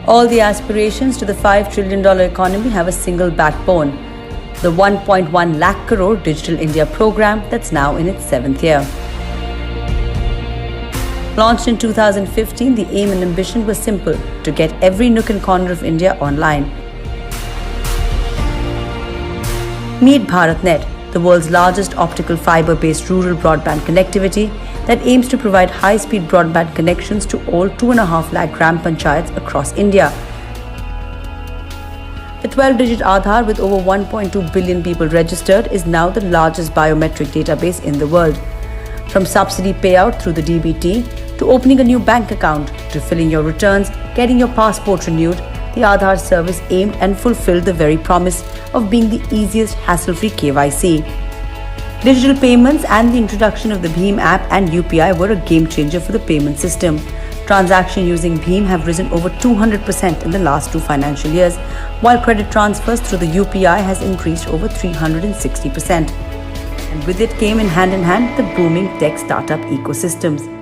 All the aspirations to the $5 trillion economy have a single backbone: the 1.1 lakh crore Digital India program that's now in its 7th year. Launched in 2015, the aim and ambition was simple: to get every nook and corner of India online. Meet BharatNet, the world's largest optical fiber-based rural broadband connectivity that aims to provide high-speed broadband connections to all 2.5 lakh gram panchayats across India. The 12-digit Aadhaar, with over 1.2 billion people registered, is now the largest biometric database in the world. From subsidy payout through the DBT, to opening a new bank account, to filling your returns, getting your passport renewed, the Aadhaar service aimed and fulfilled the very promise of being the easiest hassle-free KYC. Digital payments and the introduction of the BHIM app and UPI were a game-changer for the payment system. Transactions using BHIM have risen over 200% in the last 2 financial years, while credit transfers through the UPI has increased over 360%. And with it came in hand the booming tech startup ecosystems.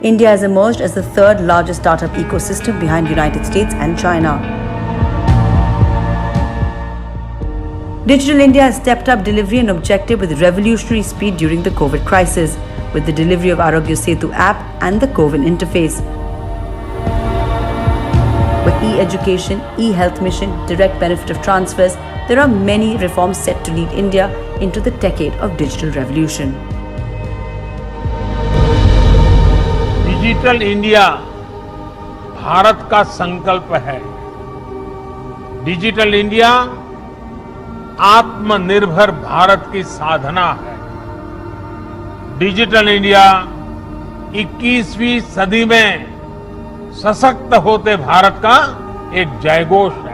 India has emerged as the 3rd largest startup ecosystem behind United States and China. Digital India has stepped up delivery and objective with revolutionary speed during the COVID crisis, with the delivery of Arogya Setu app and the CoWIN interface. With e-education, e-health mission, direct benefit of transfers, there are many reforms set to lead India into the decade of digital revolution. Digital India Bharat का संकल्प है। Digital India आत्मनिर्भर भारत की साधना है। Digital India 21वीं सदी में सशक्त होते भारत का एक जयघोष है।